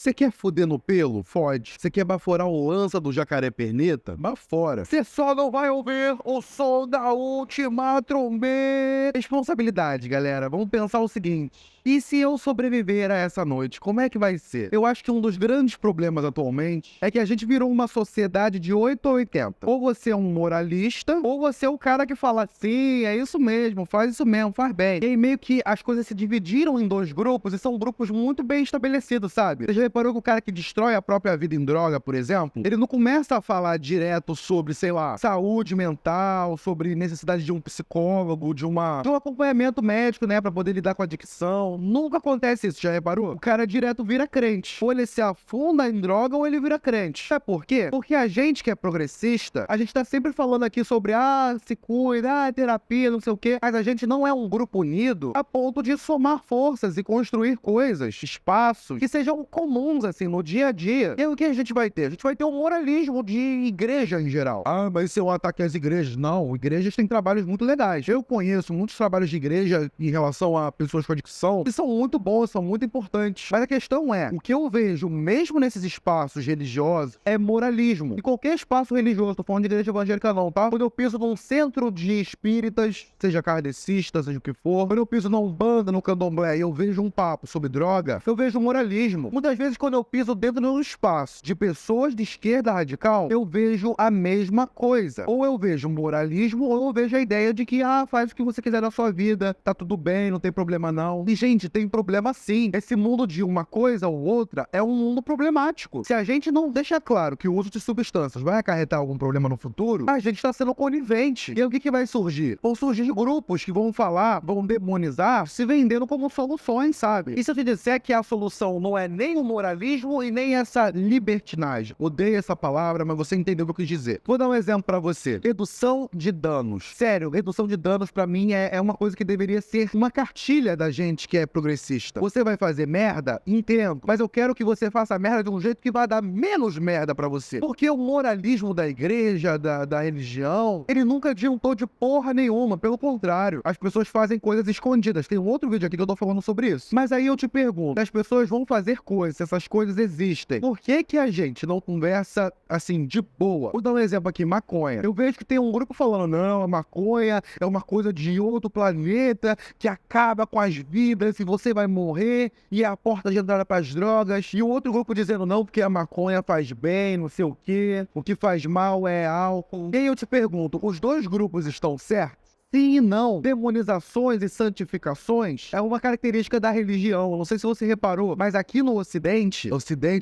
Você quer foder no pelo? Fode. Você quer baforar o lança do jacaré perneta? Bafora. Você só não vai ouvir o som da última trombeta. Responsabilidade, galera. Vamos pensar o seguinte. E se eu sobreviver a essa noite, como é que vai ser? Eu acho que um dos grandes problemas atualmente é que a gente virou uma sociedade de 8 ou 80. Ou você é um moralista, ou você é o cara que fala assim, é isso mesmo, faz isso mesmo, faz bem. E aí meio que as coisas se dividiram em dois grupos e são grupos muito bem estabelecidos, sabe? Você já reparou que o cara que destrói a própria vida em droga, por exemplo, ele não começa a falar direto sobre, sei lá, saúde mental, sobre necessidade de um psicólogo, de um acompanhamento médico, né, pra poder lidar com a adicção. Nunca acontece isso, já reparou? O cara direto vira crente. Ou ele se afunda em droga ou ele vira crente. Sabe por quê? Porque a gente que é progressista, a gente tá sempre falando aqui sobre, se cuida, terapia, não sei o quê, mas a gente não é um grupo unido a ponto de somar forças e construir coisas, espaços que sejam comuns, assim, no dia a dia. E aí o que a gente vai ter? A gente vai ter um moralismo de igreja em geral. Mas isso é um ataque às igrejas. Não, igrejas têm trabalhos muito legais. Eu conheço muitos trabalhos de igreja em relação a pessoas com adicção que são muito bons, são muito importantes. Mas a questão é, o que eu vejo mesmo nesses espaços religiosos é moralismo. E qualquer espaço religioso, tô falando de igreja evangélica não, tá? Quando eu piso num centro de espíritas, seja kardecista, seja o que for, quando eu piso na Umbanda, no Candomblé, e eu vejo um papo sobre droga, eu vejo moralismo. Muitas vezes quando eu piso dentro de um espaço de pessoas de esquerda radical, eu vejo a mesma coisa. Ou eu vejo moralismo, ou eu vejo a ideia de que, faz o que você quiser na sua vida, tá tudo bem, não tem problema não. E, gente, tem problema sim. Esse mundo de uma coisa ou outra é um mundo problemático. Se a gente não deixa claro que o uso de substâncias vai acarretar algum problema no futuro, a gente tá sendo conivente. E aí o que vai surgir? Vão surgir grupos que vão falar, vão demonizar, se vendendo como soluções, sabe? E se eu te disser que a solução não é nem o moralismo e nem essa libertinagem? Odeio essa palavra, mas você entendeu o que eu quis dizer. Vou dar um exemplo pra você. Redução de danos. Sério, redução de danos pra mim é uma coisa que deveria ser uma cartilha da gente que é progressista. Você vai fazer merda? Entendo. Mas eu quero que você faça merda de um jeito que vai dar menos merda pra você. Porque o moralismo da igreja, da religião, ele nunca adiantou de porra nenhuma. Pelo contrário, as pessoas fazem coisas escondidas. Tem um outro vídeo aqui que eu tô falando sobre isso. Mas aí eu te pergunto, as pessoas vão fazer coisas, essas coisas existem. Por que a gente não conversa, assim, de boa? Vou dar um exemplo aqui, maconha. Eu vejo que tem um grupo falando, não, a maconha é uma coisa de outro planeta que acaba com as vidas e você vai morrer e é a porta de entrada para as drogas. E o outro grupo dizendo, não, porque a maconha faz bem, não sei o que faz mal é álcool. E aí eu te pergunto, os dois grupos estão certos? Sim e não. Demonizações e santificações é uma característica da religião. Não sei se você reparou, mas aqui no Ocidente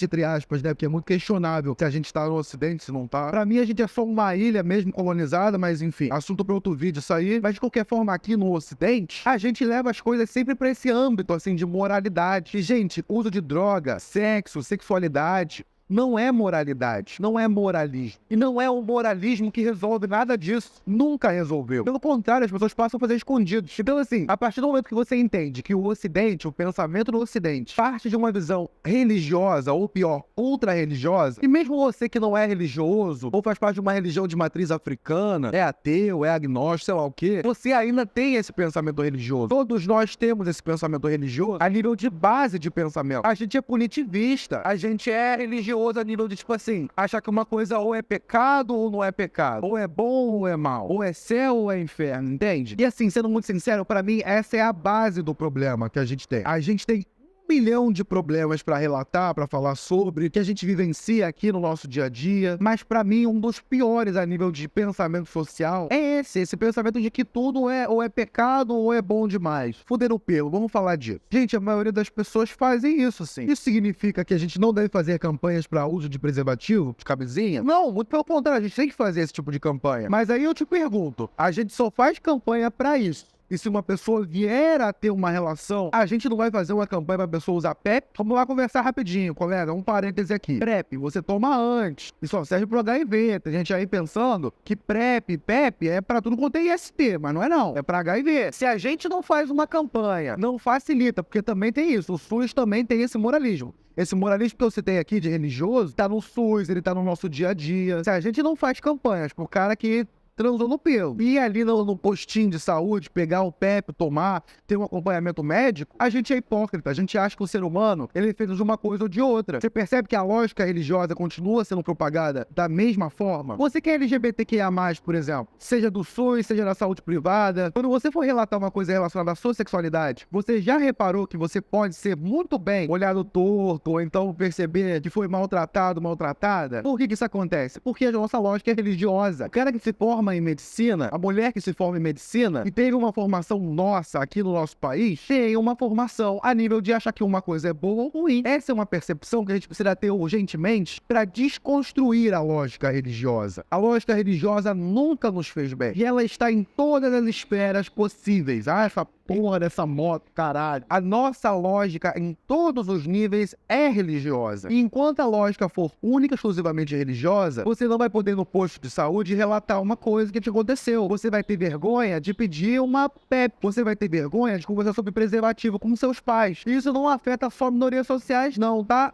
entre aspas, né, porque é muito questionável se a gente tá no Ocidente, se não tá. Pra mim, a gente é só uma ilha mesmo colonizada, mas enfim, assunto pra outro vídeo isso aí. Mas de qualquer forma, aqui no Ocidente, a gente leva as coisas sempre pra esse âmbito, assim, de moralidade. E, gente, uso de droga, sexo, sexualidade, não é moralidade, não é moralismo. E não é o moralismo que resolve nada disso. Nunca resolveu. Pelo contrário, as pessoas passam a fazer escondidos. Então, assim, a partir do momento que você entende que o Ocidente, o pensamento no Ocidente, parte de uma visão religiosa, ou pior, ultra-religiosa, e mesmo você que não é religioso, ou faz parte de uma religião de matriz africana, é ateu, é agnóstico, sei lá o quê, você ainda tem esse pensamento religioso. Todos nós temos esse pensamento religioso a nível de base de pensamento. A gente é punitivista, a gente é religioso a nível de, tipo assim, achar que uma coisa ou é pecado ou não é pecado, ou é bom ou é mal, ou é céu ou é inferno, entende? E assim, sendo muito sincero, pra mim, essa é a base do problema que a gente tem. A gente tem 1 milhão de problemas pra relatar, pra falar sobre, que a gente vivencia aqui no nosso dia a dia, mas pra mim um dos piores a nível de pensamento social é esse pensamento de que tudo é ou é pecado ou é bom demais. Fuder o pelo, vamos falar disso. Gente, a maioria das pessoas fazem isso, sim. Isso significa que a gente não deve fazer campanhas pra uso de preservativo, de camisinha? Não, muito pelo contrário, a gente tem que fazer esse tipo de campanha. Mas aí eu te pergunto, a gente só faz campanha pra isso. E se uma pessoa vier a ter uma relação, a gente não vai fazer uma campanha pra pessoa usar PrEP? Vamos lá conversar rapidinho, colega, um parêntese aqui. PrEP, você toma antes, e só serve pro HIV. Tem gente aí pensando que PrEP, PEP é pra tudo quanto é IST, mas não é não, é pra HIV. Se a gente não faz uma campanha, não facilita, porque também tem isso, o SUS também tem esse moralismo. Esse moralismo que eu citei aqui de religioso, tá no SUS, ele tá no nosso dia a dia. Se a gente não faz campanhas pro cara que transando pelo. E ali no postinho de saúde, pegar o PEP, tomar, ter um acompanhamento médico, a gente é hipócrita, a gente acha que o ser humano, ele é feito de uma coisa ou de outra. Você percebe que a lógica religiosa continua sendo propagada da mesma forma? Você que é LGBTQIA+, por exemplo, seja do SUS, seja da saúde privada, quando você for relatar uma coisa relacionada à sua sexualidade, você já reparou que você pode ser muito bem olhado torto, ou então perceber que foi maltratado, maltratada? Por que isso acontece? Porque a nossa lógica é religiosa. O cara que se forma em medicina, a mulher que se forma em medicina e teve uma formação nossa aqui no nosso país, tem uma formação a nível de achar que uma coisa é boa ou ruim. Essa é uma percepção que a gente precisa ter urgentemente para desconstruir a lógica religiosa. A lógica religiosa nunca nos fez bem. E ela está em todas as esferas possíveis. Ah, essa porra dessa moto, caralho. A nossa lógica em todos os níveis é religiosa. E enquanto a lógica for única e exclusivamente religiosa, você não vai poder ir no posto de saúde relatar uma coisa que te aconteceu. Você vai ter vergonha de pedir uma PEP. Você vai ter vergonha de conversar sobre preservativo com seus pais. Isso não afeta só minorias sociais, não, tá?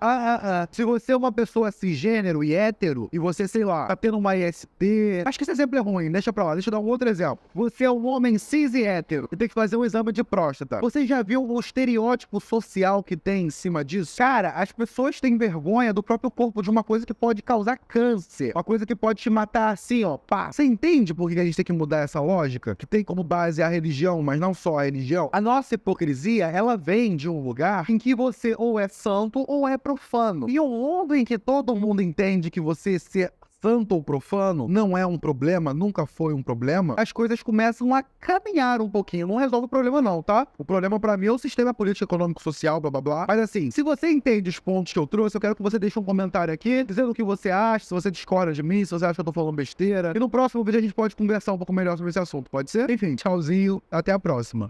Se você é uma pessoa cisgênero e hétero, e você, sei lá, tá tendo uma IST... Acho que esse exemplo é ruim, deixa pra lá. Deixa eu dar um outro exemplo. Você é um homem cis e hétero e tem que fazer um exame de próstata. Você já viu o estereótipo social que tem em cima disso? Cara, as pessoas têm vergonha do próprio corpo, de uma coisa que pode causar câncer, uma coisa que pode te matar assim, ó, pá. Você entende por que a gente tem que mudar essa lógica? Que tem como base a religião, mas não só a religião? A nossa hipocrisia, ela vem de um lugar em que você ou é santo ou é profano. E um mundo em que todo mundo entende que você ser santo ou profano não é um problema, nunca foi um problema, as coisas começam a caminhar um pouquinho. Não resolve o problema não, tá? O problema pra mim é o sistema político, econômico, social, blá blá blá. Mas assim, se você entende os pontos que eu trouxe, eu quero que você deixe um comentário aqui, dizendo o que você acha, se você discorda de mim, se você acha que eu tô falando besteira. E no próximo vídeo a gente pode conversar um pouco melhor sobre esse assunto, pode ser? Enfim, tchauzinho, até a próxima.